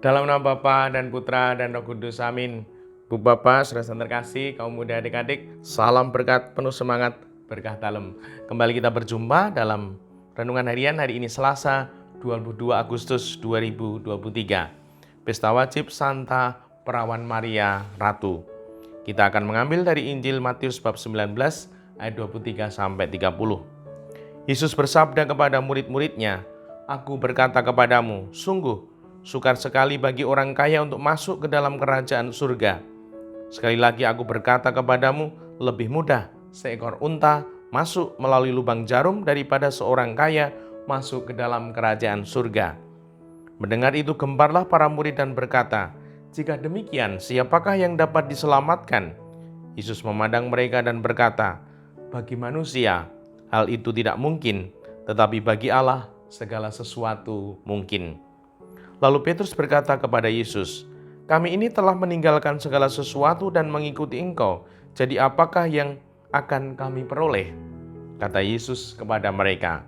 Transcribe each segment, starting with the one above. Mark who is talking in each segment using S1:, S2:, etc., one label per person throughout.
S1: Dalam nama Bapa dan Putra dan Roh Kudus, amin. Bu Bapak, saudara terkasih, kaum muda adik-adik, salam berkat, penuh semangat, berkah dalam. Kembali kita berjumpa dalam Renungan Harian hari ini Selasa 22 Agustus 2023. Pesta wajib Santa Perawan Maria Ratu. Kita akan mengambil dari Injil Matius bab 19 ayat 23 sampai 30. Yesus bersabda kepada murid-muridnya, "Aku berkata kepadamu, sungguh sukar sekali bagi orang kaya untuk masuk ke dalam kerajaan surga. Sekali lagi aku berkata kepadamu, lebih mudah seekor unta masuk melalui lubang jarum daripada seorang kaya masuk ke dalam kerajaan surga." Mendengar itu gemparlah para murid dan berkata, "Jika demikian, siapakah yang dapat diselamatkan?" Yesus memandang mereka dan berkata, "Bagi manusia, hal itu tidak mungkin, tetapi bagi Allah segala sesuatu mungkin." Lalu Petrus berkata kepada Yesus, "Kami ini telah meninggalkan segala sesuatu dan mengikuti Engkau. Jadi apakah yang akan kami peroleh?" Kata Yesus kepada mereka,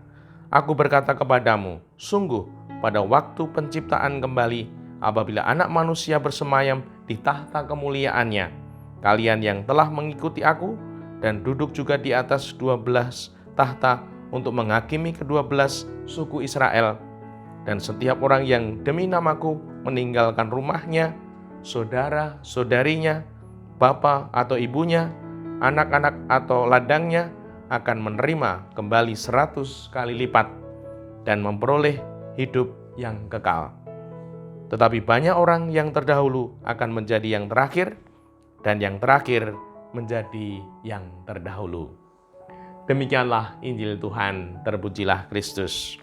S1: "Aku berkata kepadamu, sungguh pada waktu penciptaan kembali, apabila Anak Manusia bersemayam di tahta kemuliaannya, kalian yang telah mengikuti aku dan duduk juga di atas 12 tahta untuk menghakimi ke-12 suku Israel, dan setiap orang yang demi namaku meninggalkan rumahnya, saudara-saudarinya, bapa atau ibunya, anak-anak atau ladangnya, akan menerima kembali 100 kali lipat dan memperoleh hidup yang kekal. Tetapi banyak orang yang terdahulu akan menjadi yang terakhir, dan yang terakhir menjadi yang terdahulu." Demikianlah Injil Tuhan, terpujilah Kristus.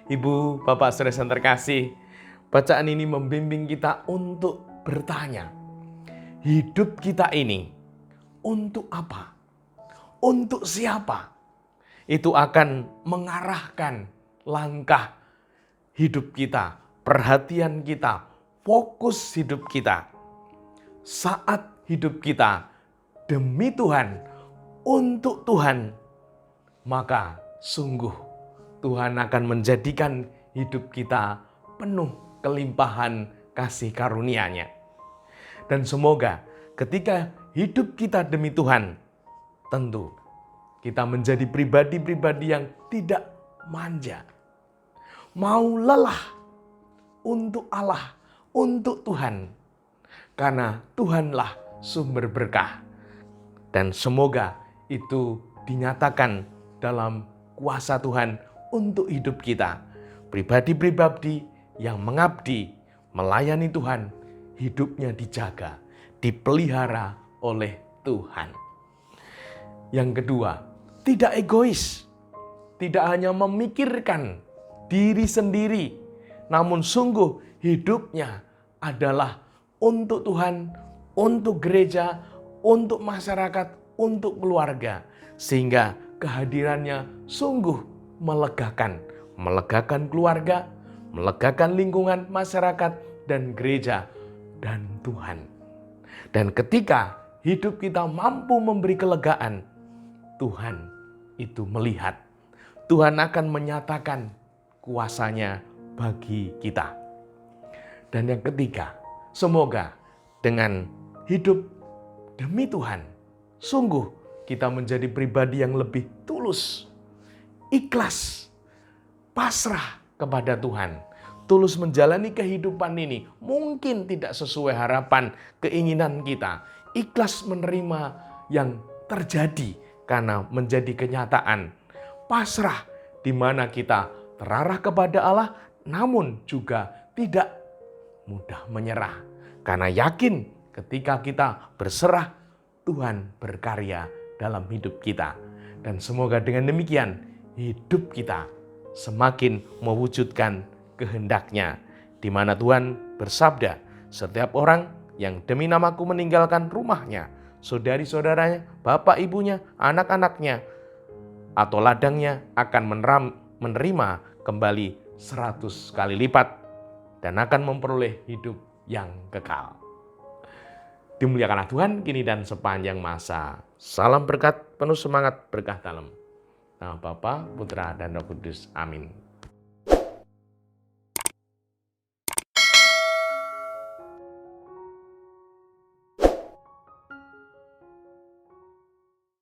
S1: Ibu, Bapak, saudara yang terkasih, bacaan ini membimbing kita untuk bertanya, hidup kita ini untuk apa? Untuk siapa? Itu akan mengarahkan langkah hidup kita, perhatian kita, fokus hidup kita. Saat hidup kita demi Tuhan, untuk Tuhan, maka sungguh Tuhan akan menjadikan hidup kita penuh kelimpahan kasih karunia-Nya. Dan semoga ketika hidup kita demi Tuhan, tentu kita menjadi pribadi-pribadi yang tidak manja, mau lelah untuk Allah, untuk Tuhan, karena Tuhanlah sumber berkah. Dan semoga itu dinyatakan dalam kuasa Tuhan untuk hidup kita. Pribadi-pribadi yang mengabdi, melayani Tuhan, hidupnya dijaga, dipelihara oleh Tuhan. Yang kedua, tidak egois. Tidak hanya memikirkan diri sendiri, namun sungguh hidupnya adalah untuk Tuhan, untuk gereja, untuk masyarakat, untuk keluarga. Sehingga kehadirannya sungguh melegakan keluarga, melegakan lingkungan masyarakat dan gereja dan Tuhan. Dan ketika hidup kita mampu memberi kelegaan, Tuhan itu melihat. Tuhan akan menyatakan kuasa-Nya bagi kita. Dan yang ketiga, semoga dengan hidup demi Tuhan, sungguh kita menjadi pribadi yang lebih tulus, ikhlas, pasrah kepada Tuhan, tulus menjalani kehidupan ini. Mungkin tidak sesuai harapan, keinginan kita, ikhlas menerima yang terjadi karena menjadi kenyataan. Pasrah di mana kita terarah kepada Allah, namun juga tidak mudah menyerah. Karena yakin ketika kita berserah, Tuhan berkarya dalam hidup kita. Dan semoga dengan demikian hidup kita semakin mewujudkan kehendak-Nya, di mana Tuhan bersabda, "Setiap orang yang demi namaku meninggalkan rumahnya, saudari-saudaranya, bapak ibunya, anak-anaknya, atau ladangnya akan menerima kembali 100 kali lipat dan akan memperoleh hidup yang kekal." Dimuliakanlah Tuhan kini dan sepanjang masa. Salam berkat, penuh semangat, berkah dalam. Nama Bapa, Putra, dan Roh Kudus. Amin.